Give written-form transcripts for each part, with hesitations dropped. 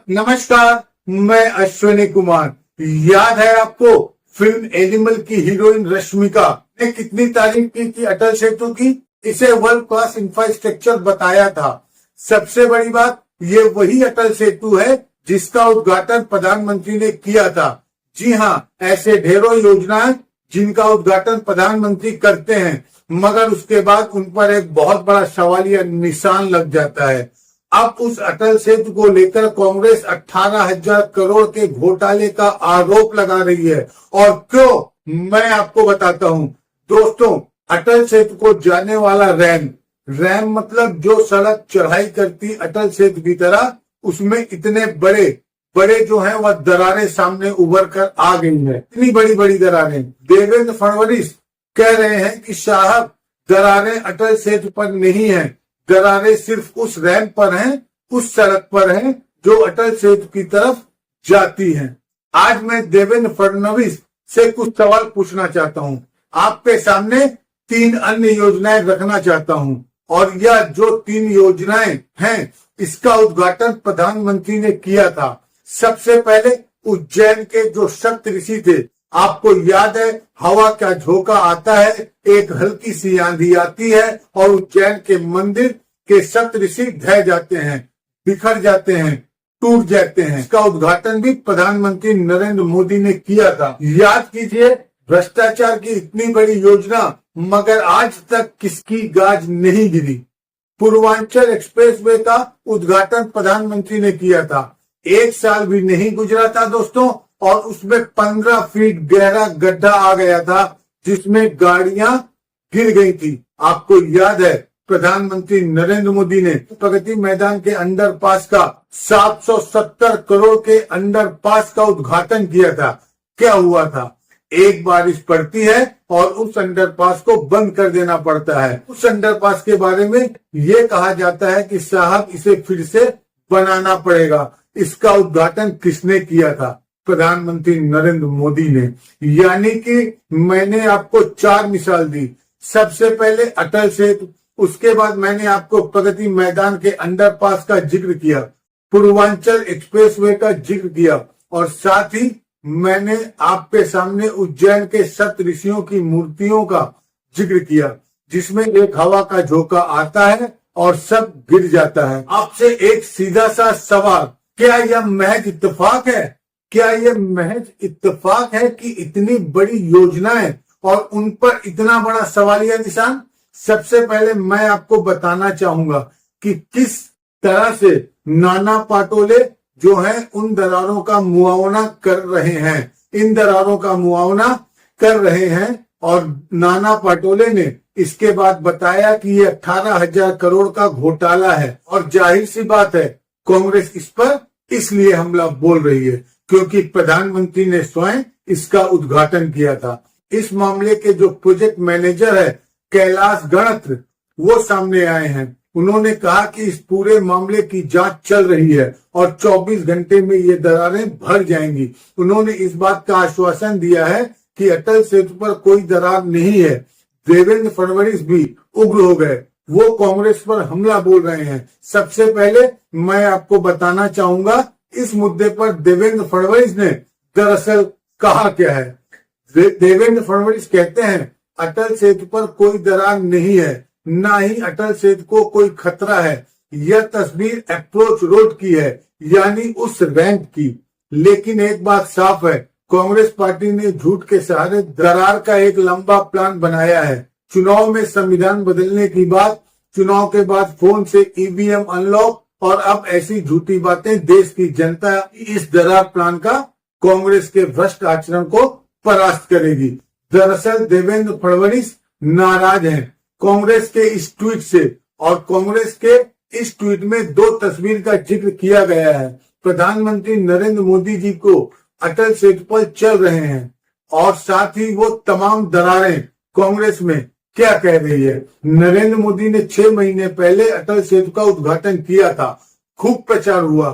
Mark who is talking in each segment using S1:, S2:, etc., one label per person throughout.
S1: नमस्कार, मैं अश्विनी कुमार। याद है आपको फिल्म एनिमल की हीरोइन रश्मिका ने कितनी तारीफ की थी अटल सेतु की? इसे वर्ल्ड क्लास इंफ्रास्ट्रक्चर बताया था। सबसे बड़ी बात, ये वही अटल सेतु है जिसका उद्घाटन प्रधानमंत्री ने किया था। जी हाँ, ऐसे ढेरों योजनाएं जिनका उद्घाटन प्रधानमंत्री करते हैं मगर उसके बाद उन पर एक बहुत बड़ा सवालिया निशान लग जाता है। अब उस अटल सेतु को लेकर कांग्रेस 18,000 करोड़ के घोटाले का आरोप लगा रही है। और क्यों, मैं आपको बताता हूं। दोस्तों, अटल सेतु को जाने वाला रैम मतलब जो सड़क चढ़ाई करती अटल सेतु की तरह, उसमें इतने बड़े बड़े जो हैं वह दरारें सामने उभर कर आ गई है। इतनी बड़ी बड़ी दरारें। देवेंद्र फडणवीस कह रहे हैं कि साहब, दरारें अटल सेतु पर नहीं है, दरारें सिर्फ उस रैंप पर हैं, उस सड़क पर हैं जो अटल सेतु की तरफ जाती हैं। आज मैं देवेंद्र फडणवीस से कुछ सवाल पूछना चाहता हूं। आपके सामने 3 अन्य योजनाएं रखना चाहता हूं और यह जो 3 योजनाएं हैं इसका उद्घाटन प्रधानमंत्री ने किया था। सबसे पहले उज्जैन के जो सप्तऋषि थे, आपको याद है, हवा का झोंका आता है, एक हल्की सी आंधी आती है और उज्जैन के मंदिर के सप्तऋषि ढह जाते हैं, बिखर जाते हैं, टूट जाते हैं। इसका उद्घाटन भी प्रधानमंत्री नरेंद्र मोदी ने किया था। याद कीजिए, भ्रष्टाचार की इतनी बड़ी योजना मगर आज तक किसकी गाज नहीं गिरी। पूर्वांचल एक्सप्रेसवे का उद्घाटन प्रधानमंत्री ने किया था। 1 साल भी नहीं गुजरा था दोस्तों और उसमें 15 फीट गहरा गड्ढा आ गया था जिसमें गाड़ियां गिर गई थी। आपको याद है, प्रधानमंत्री नरेंद्र मोदी ने प्रगति मैदान के अंडरपास का 770 करोड़ के अंडरपास का उद्घाटन किया था। क्या हुआ था? एक बारिश पड़ती है और उस अंडरपास को बंद कर देना पड़ता है। उस अंडरपास के बारे में ये कहा जाता है कि साहब, इसे फिर से बनाना पड़ेगा। इसका उद्घाटन किसने किया था? प्रधानमंत्री नरेंद्र मोदी ने। यानी कि मैंने आपको 4 मिसाल दी। सबसे पहले अटल सेतु, उसके बाद मैंने आपको प्रगति मैदान के अंडरपास का जिक्र किया, पूर्वांचल एक्सप्रेसवे का जिक्र किया और साथ ही मैंने आपके सामने उज्जैन के सप्तऋषियों की मूर्तियों का जिक्र किया जिसमें एक हवा का झोंका आता है और सब गिर जाता है। आपसे एक सीधा सा सवाल, क्या यह महज इत्तेफाक है? क्या यह महज इत्तेफाक है कि इतनी बड़ी योजनाएं और उन पर इतना बड़ा सवालिया निशान? सबसे पहले मैं आपको बताना चाहूंगा कि किस तरह से नाना पाटोले जो हैं उन दरारों का मुआवना कर रहे हैं। इन दरारों का मुआवना कर रहे हैं और नाना पाटोले ने इसके बाद बताया कि ये 18,000 करोड़ का घोटाला है। और जाहिर सी बात है, कांग्रेस इस पर इसलिए हमला बोल रही है क्योंकि प्रधानमंत्री ने स्वयं इसका उद्घाटन किया था। इस मामले के जो प्रोजेक्ट मैनेजर है कैलाश गणत्र, वो सामने आए हैं। उन्होंने कहा कि इस पूरे मामले की जांच चल रही है और 24 घंटे में ये दरारें भर जाएंगी। उन्होंने इस बात का आश्वासन दिया है कि अटल सेतु पर कोई दरार नहीं है। देवेंद्र फडणवीस भी उग्र हो गए, वो कांग्रेस पर हमला बोल रहे हैं। सबसे पहले मैं आपको बताना चाहूंगा इस मुद्दे पर देवेंद्र फडणवीस ने दरअसल कहा क्या है। देवेंद्र फडणवीस कहते हैं अटल सेतु पर कोई दरार नहीं है, ना ही अटल सेतु को कोई खतरा है। यह तस्वीर अप्रोच रोड की है, यानी उस रैंप की। लेकिन एक बात साफ है, कांग्रेस पार्टी ने झूठ के सहारे दरार का एक लंबा प्लान बनाया है। चुनाव में संविधान बदलने की बात, चुनाव के बाद फोन से ईवीएम अनलॉक और अब ऐसी झूठी बातें। देश की जनता इस दरार प्लान का कांग्रेस के भ्रष्ट आचरण को परास्त करेगी। दरअसल देवेंद्र फडणवीस नाराज हैं कांग्रेस के इस ट्वीट से और कांग्रेस के इस ट्वीट में 2 तस्वीर का जिक्र किया गया है। प्रधानमंत्री नरेंद्र मोदी जी को अटल सेतु पर चल रहे हैं और साथ ही वो तमाम दरारें कांग्रेस में क्या कह रही है। नरेंद्र मोदी ने 6 महीने पहले अटल सेतु का उद्घाटन किया था, खूब प्रचार हुआ,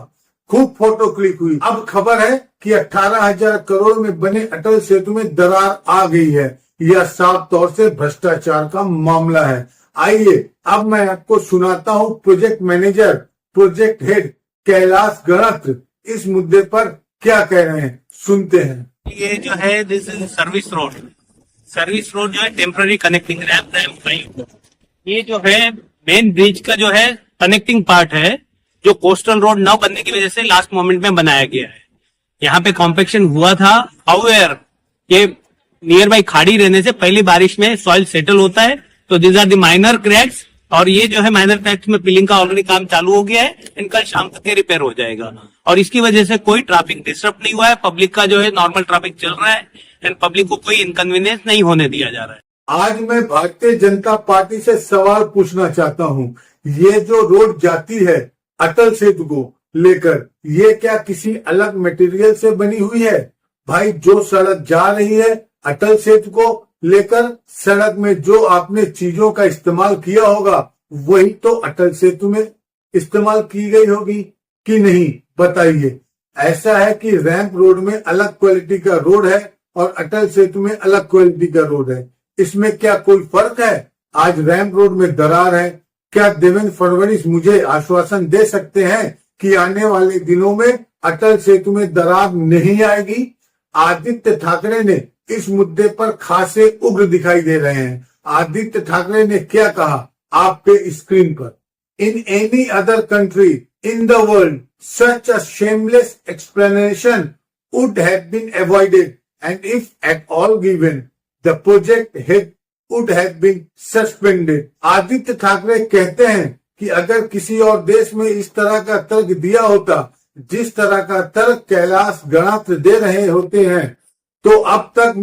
S1: खूब फोटो क्लिक हुई। अब खबर है कि 18,000 करोड़ में बने अटल सेतु में दरार आ गई है। यह साफ तौर से भ्रष्टाचार का मामला है। आइए अब मैं आपको सुनाता हूं project manager, project head Kailash Ganatra इस मुद्दे पर क्या कह रहे हैं, सुनते हैं।
S2: ये जो है दिस इज सर्विस रोड जो है टेम्पररी कनेक्टिंग रैम ये जो है मेन ब्रिज का जो है कनेक्टिंग पार्ट है, जो कोस्टल रोड न बनने की वजह से लास्ट मोमेंट में बनाया गया है। यहाँ पे कॉम्पेक्शन हुआ था, हाउएवर ये नियर बाई खाड़ी रहने से पहली बारिश में सॉइल सेटल होता है, तो this are the minor cracks, और ये जो है माइनर क्रैक्स में पिलिंग का ऑलरेडी काम चालू हो गया है, इनका शाम तक के रिपेयर हो जाएगा और इसकी वजह से कोई ट्रैफिक डिस्टर्ब नहीं हुआ है। पब्लिक का जो है नॉर्मल ट्रैफिक चल रहा है एंड पब्लिक को कोई इनकन्वीनियंस नहीं होने दिया जा रहा है।
S1: आज मैं भारतीय जनता पार्टी से सवाल पूछना चाहता हूं, ये जो रोड जाती है अटल सेतु को लेकर, ये क्या किसी अलग मटेरियल से बनी हुई है? भाई जो सड़क जा रही है अटल सेतु को लेकर, सड़क में जो आपने चीजों का इस्तेमाल किया होगा वही तो अटल सेतु में इस्तेमाल की गई होगी कि नहीं, बताइए। ऐसा है कि रैंप रोड में अलग क्वालिटी का रोड है और अटल सेतु में अलग क्वालिटी का रोड है, इसमें क्या कोई फर्क है? आज रैंप रोड में दरार है, क्या देवेंद्र फडणवीस मुझे आश्वासन दे सकते हैं कि आने वाले दिनों में अटल सेतु में दरार नहीं आएगी? आदित्य ठाकरे ने इस मुद्दे पर खासे उग्र दिखाई दे रहे हैं। आदित्य ठाकरे ने क्या कहा आपके स्क्रीन पर, in any other country in the world such a shameless explanation would have been avoided and if at all given the project head would have been suspended. Aaditya Thackeray कहते हैं कि अगर किसी और देश में इस तरह का तर्क दिया होता, जिस तरह का तर्क कैलाश गणात्र दे रहे होते हैं, तो अब तक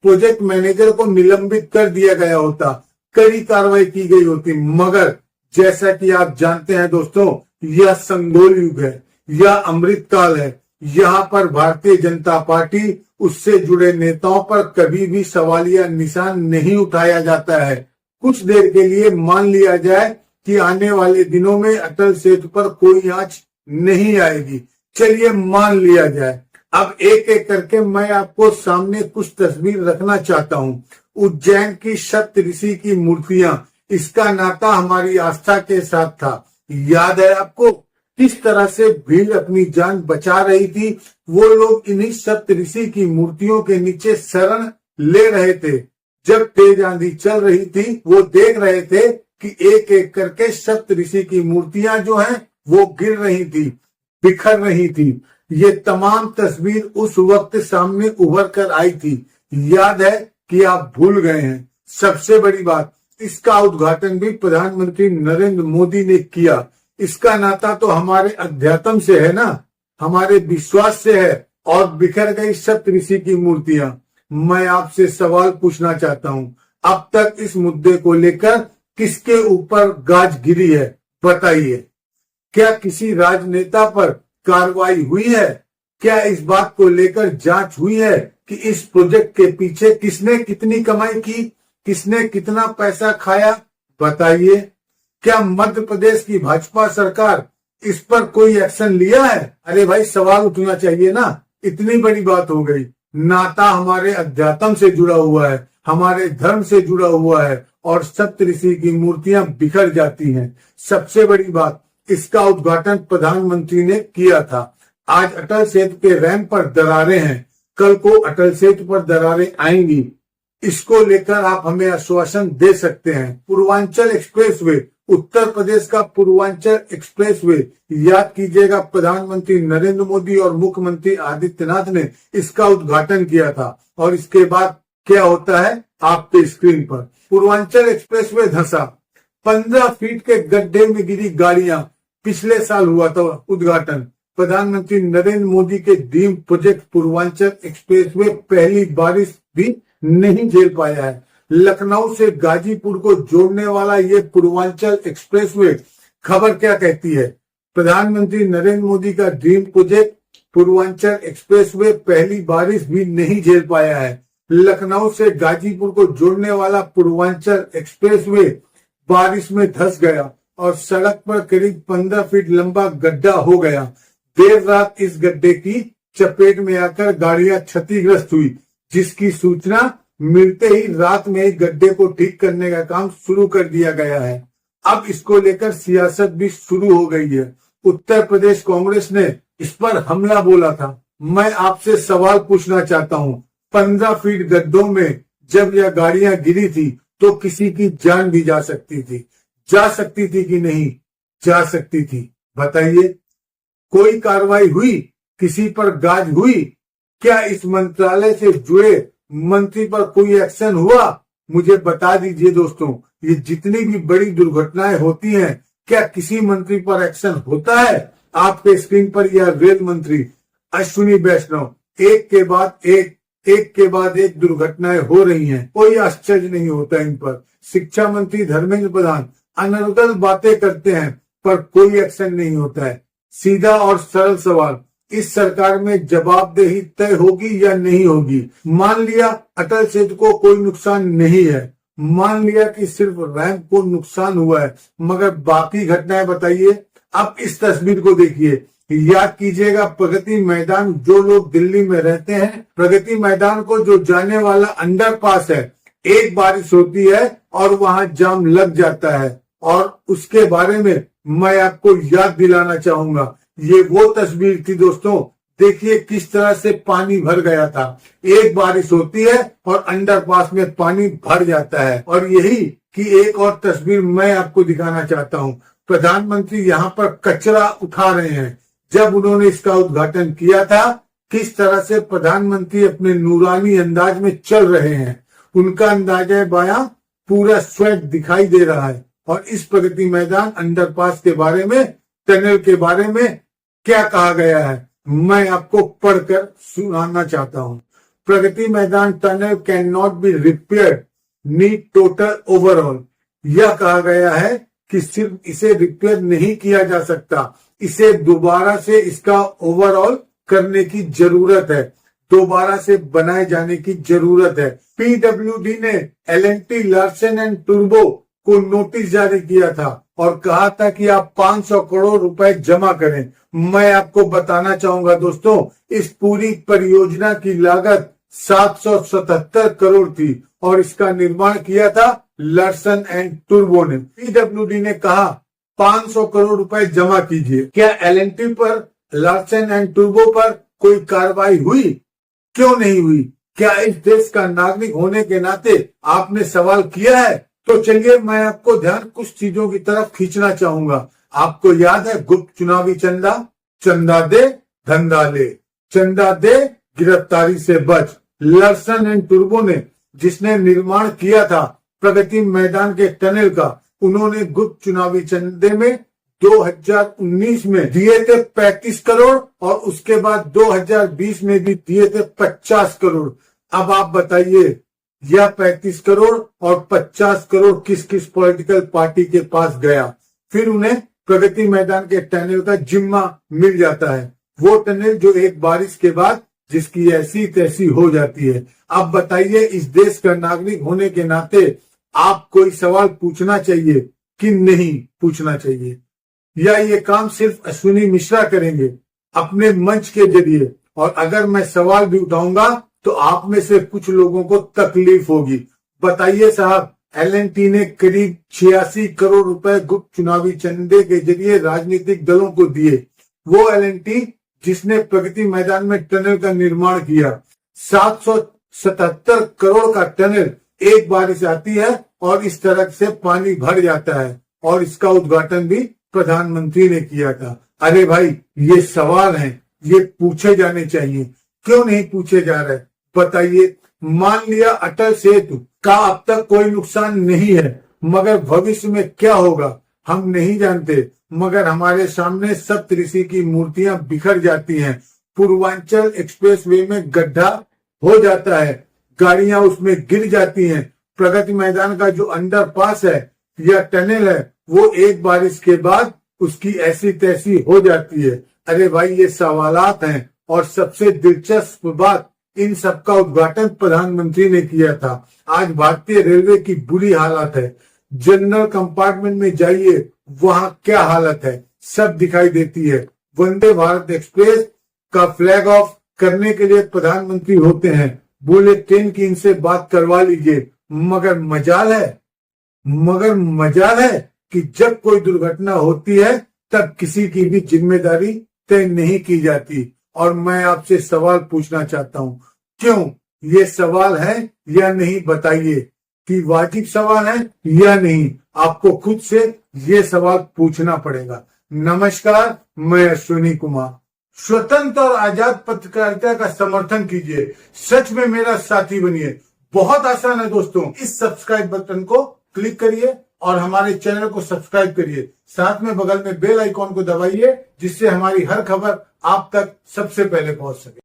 S1: प्रोजेक्ट मैनेजर को निलंबित कर दिया गया होता, कड़ी कार्रवाई की गई होती। मगर जैसा कि आप जानते हैं दोस्तों, यह संगोल युग है, यह अमृतकाल है। यहाँ पर भारतीय जनता पार्टी उससे जुड़े नेताओं पर कभी भी सवालिया निशान नहीं उठाया जाता है। कुछ देर के लिए मान लिया जाए कि आने वाले दिनों में अटल सेतु पर कोई आंच नहीं आएगी, चलिए मान लिया जाए। अब एक एक करके मैं आपको सामने कुछ तस्वीर रखना चाहता हूँ। उज्जैन की सप्त ऋषि की मूर्तियां, इसका नाता हमारी आस्था के साथ था। याद है आपको किस तरह से भीड़ अपनी जान बचा रही थी? वो लोग इन्हीं सप्त ऋषि की मूर्तियों के नीचे शरण ले रहे थे। जब तेज आंधी चल रही थी, वो देख रहे थे कि एक एक करके सप्त ऋषि की मूर्तियां जो हैं वो गिर रही थी, बिखर रही थी। ये तमाम तस्वीर उस वक्त सामने उभर कर आई थी। याद है कि आप भूल गए हैं। सबसे बड़ी बात, इसका उद्घाटन भी प्रधानमंत्री नरेंद्र मोदी ने किया। इसका नाता तो हमारे अध्यात्म से है ना, हमारे विश्वास से है। और बिखर गई सप्त ऋषि की मूर्तियां। मैं आपसे सवाल पूछना चाहता हूं, अब तक इस मुद्दे को लेकर किसके ऊपर गाज गिरी है, बताइए। क्या किसी राजनेता पर कार्रवाई हुई है? क्या इस बात को लेकर जांच हुई है कि इस प्रोजेक्ट के पीछे किसने कितनी कमाई की, किसने कितना पैसा खाया, बताइए। क्या मध्य प्रदेश की भाजपा सरकार इस पर कोई एक्शन लिया है? अरे भाई सवाल उठना चाहिए ना, इतनी बड़ी बात हो गई। नाता हमारे अध्यात्म से जुड़ा हुआ है, हमारे धर्म से जुड़ा हुआ है और सप्त ऋषि की मूर्तियां बिखर जाती हैं। सबसे बड़ी बात, इसका उद्घाटन प्रधानमंत्री ने किया था। आज अटल सेतु के रैंप पर दरारें हैं, कल को अटल सेतु पर दरारें आएंगी। इसको लेकर आप हमें आश्वासन दे सकते हैं। पूर्वांचल एक्सप्रेसवे, उत्तर प्रदेश का पूर्वांचल एक्सप्रेसवे, याद कीजिएगा प्रधानमंत्री नरेंद्र मोदी और मुख्यमंत्री आदित्यनाथ ने इसका उद्घाटन किया था। और इसके बाद क्या होता है आपके स्क्रीन पर, पूर्वांचल एक्सप्रेसवे धंसा, 15 फीट के गड्ढे में गिरी गाड़ियां। पिछले साल हुआ था उद्घाटन। प्रधानमंत्री नरेंद्र मोदी के ड्रीम प्रोजेक्ट पूर्वांचल एक्सप्रेसवे पहली बारिश भी नहीं झेल पाया है। लखनऊ से गाजीपुर को जोड़ने वाला ये पूर्वांचल एक्सप्रेसवे, खबर क्या कहती है? प्रधानमंत्री नरेंद्र मोदी का ड्रीम प्रोजेक्ट पूर्वांचल एक्सप्रेसवे पहली बारिश भी नहीं झेल पाया है। लखनऊ से गाजीपुर को जोड़ने वाला पूर्वांचल एक्सप्रेसवे बारिश में धंस गया और सड़क पर करीब 15 फीट लंबा गड्ढा हो गया। देर रात इस गड्ढे की चपेट में आकर गाड़ियां क्षतिग्रस्त हुई, जिसकी सूचना मिलते ही रात में ही गड्ढे को ठीक करने का काम शुरू कर दिया गया है। अब इसको लेकर सियासत भी शुरू हो गई है। उत्तर प्रदेश कांग्रेस ने इस पर हमला बोला था। मैं आपसे सवाल पूछना चाहता हूँ, 15 फीट गड्ढों में जब यह गाड़ियां गिरी थी तो किसी की जान भी जा सकती थी कि नहीं जा सकती थी? बताइए, कोई कार्रवाई हुई? किसी पर गाज हुई? क्या इस मंत्रालय से जुड़े मंत्री पर कोई एक्शन हुआ? मुझे बता दीजिए दोस्तों, ये जितनी भी बड़ी दुर्घटनाएं होती हैं, क्या किसी मंत्री पर एक्शन होता है? आपके स्क्रीन पर यह रेल मंत्री अश्विनी वैष्णव एक के बाद एक दुर्घटनाएं हो रही हैं। कोई आश्चर्य नहीं होता इन पर। शिक्षा मंत्री धर्मेंद्र प्रधान अनर्गल बातें करते हैं पर कोई एक्शन नहीं होता है। सीधा और सरल सवाल, इस सरकार में जवाबदेही तय होगी या नहीं होगी? मान लिया अटल सेतु को कोई नुकसान नहीं है, मान लिया कि सिर्फ रैंप को नुकसान हुआ है, मगर बाकी घटनाएं बताइए। अब इस तस्वीर को देखिए, याद कीजिएगा प्रगति मैदान, जो लोग दिल्ली में रहते हैं, प्रगति मैदान को जो जाने वाला अंडरपास है, एक बारिश होती है और वहां जाम लग जाता है। और उसके बारे में मैं आपको याद दिलाना चाहूंगा, ये वो तस्वीर थी दोस्तों, देखिए किस तरह से पानी भर गया था। एक बारिश होती है और अंडरपास में पानी भर जाता है। और यही की एक और तस्वीर मैं आपको दिखाना चाहता हूँ। प्रधानमंत्री यहाँ पर कचरा उठा रहे हैं। जब उन्होंने इसका उद्घाटन किया था, किस तरह से प्रधानमंत्री अपने नूरानी अंदाज में चल रहे हैं, उनका अंदाजा बायां पूरा स्वेट दिखाई दे रहा है। और इस प्रगति मैदान अंडरपास के बारे में, टनल के बारे में क्या कहा गया है, मैं आपको पढ़कर सुनाना चाहता हूँ। Pragati Maidan tunnel can not be repaired, need total overall. यह कहा गया है कि सिर्फ इसे रिपेयर नहीं किया जा सकता, इसे दोबारा से इसका ओवरऑल करने की जरूरत है, दोबारा से बनाए जाने की जरूरत है। पीडब्ल्यूडी ने एल&टी लार्सन एंड टूब्रो को नोटिस जारी किया था और कहा था कि आप 500 करोड़ रुपए जमा करें। मैं आपको बताना चाहूंगा दोस्तों, इस पूरी परियोजना की लागत 777 करोड़ थी और इसका निर्माण किया था लार्सन एंड टूब्रो ने। पीडब्ल्यूडी ने कहा 500 करोड़ रुपए जमा कीजिए। क्या एल&टी पर, लार्सन एंड टूब्रो पर कोई कार्रवाई हुई? क्यों नहीं हुई? क्या इस देश का नागरिक होने के नाते आपने सवाल किया है? तो चलिए मैं आपको ध्यान कुछ चीजों की तरफ खींचना चाहूंगा। आपको याद है गुप्त चुनावी चंदा, चंदा दे धंधा ले, चंदा दे गिरफ्तारी से बच। लार्सन एंड टूब्रो ने जिसने निर्माण किया था प्रगति मैदान के टनल का, उन्होंने गुप्त चुनावी चंदे में 2019 में दिए थे 35 करोड़ और उसके बाद 2020 में भी दिए थे 50 करोड़। अब आप बताइए, यह 35 करोड़ और 50 करोड़ किस किस पॉलिटिकल पार्टी के पास गया? फिर उन्हें प्रगति मैदान के टनल का जिम्मा मिल जाता है, वो टनल जो एक बारिश के बाद जिसकी ऐसी तैसी हो जाती है। अब बताइए, इस देश का नागरिक होने के नाते आप कोई सवाल पूछना चाहिए कि नहीं पूछना चाहिए? या ये काम सिर्फ अश्विनी मिश्रा करेंगे अपने मंच के जरिए? और अगर मैं सवाल भी उठाऊंगा तो आप में से कुछ लोगों को तकलीफ होगी। बताइए साहब, एल&टी ने करीब 86 करोड़ रुपए गुप्त चुनावी चंदे के जरिए राजनीतिक दलों को दिए। वो एल&टी जिसने प्रगति मैदान में टनल का निर्माण किया। 777 करोड़ का टनल, एक बारिश आती है और इस तरह से पानी भर जाता है और इसका उद्घाटन भी प्रधानमंत्री ने किया था। अरे भाई, ये सवाल हैं, ये पूछे जाने चाहिए। क्यों नहीं पूछे जा रहे? बताइए। मान लिया अटल सेतु का अब तक कोई नुकसान नहीं है, मगर भविष्य में क्या होगा हम नहीं जानते। मगर हमारे सामने सप्तऋषि की मूर्तियां बिखर जाती हैं, पूर्वांचल एक्सप्रेसवे में गड्ढा हो जाता है, गाड़ियां उसमें गिर जाती हैं, प्रगति मैदान का जो अंडरपास है या टनल है वो एक बारिश के बाद उसकी ऐसी तैसी हो जाती है। अरे भाई, ये सवालात हैं। और सबसे दिलचस्प बात, इन सब का उद्घाटन प्रधानमंत्री ने किया था। आज भारतीय रेलवे की बुरी हालत है। जनरल कंपार्टमेंट में जाइए, वहां क्या हालत है सब दिखाई देती है। वंदे भारत एक्सप्रेस का फ्लैग ऑफ करने के लिए प्रधानमंत्री होते हैं, बोले ट्रेन की इनसे बात करवा लीजिए। मगर मजाल है कि जब कोई दुर्घटना होती है तब किसी की भी जिम्मेदारी तय नहीं की जाती। और मैं आपसे सवाल पूछना चाहता हूं, क्यों ये सवाल है या नहीं, बताइए कि वाजिब सवाल है या नहीं। आपको खुद से ये सवाल पूछना पड़ेगा। नमस्कार, मैं अश्विनी कुमार। स्वतंत्र और आजाद पत्रकारिता का समर्थन कीजिए, सच में मेरा साथी बनिए। बहुत आसान है दोस्तों, इस सब्सक्राइब बटन को क्लिक करिए और हमारे चैनल को सब्सक्राइब करिए। साथ में बगल में बेल आइकॉन को दबाइए, जिससे हमारी हर खबर आप तक सबसे पहले पहुंच सके।